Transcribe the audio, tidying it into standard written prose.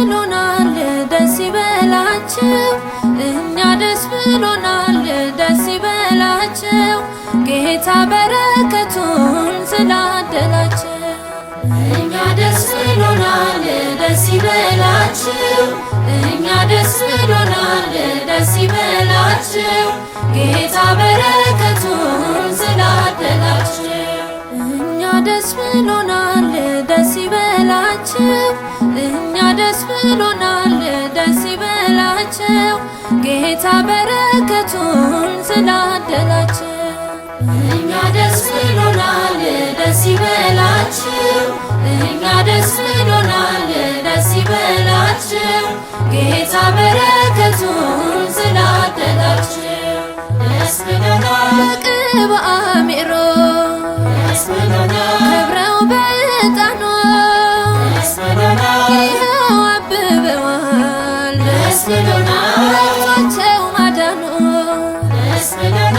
ብሎናል ደስ ይበላችሁ እኛ ደስ ብሎናል ደስ ይበላችሁ ጌታ በረከቱን ስላደላችሁ እኛ ደስ ብሎናል ደስ ይበላችሁ እኛ ደስ ብሎናል ደስ ይበላችሁ ጌታ በረከቱን ስላደላችሁ እኛ ደስ ብሎናል ደስ ይበላችሁ እኛ ደስ ብሎናል ደስ ይበላችሁ ጌታ በረከቱን ስላደላችሁ እኛ ደስ ብሎናል ደስ ይበላችሁ እኛ ደስ ብሎናል ደስ ይበላችሁ ጌታ በረከቱን ስላደላችሁ ደስ ብሎናል በቅብአ ሜሮን ደስ ብሎናል ከብረው በዕጣኗ ደስ ብሎናል ይኸው አብበዋል ደስ ብሎናል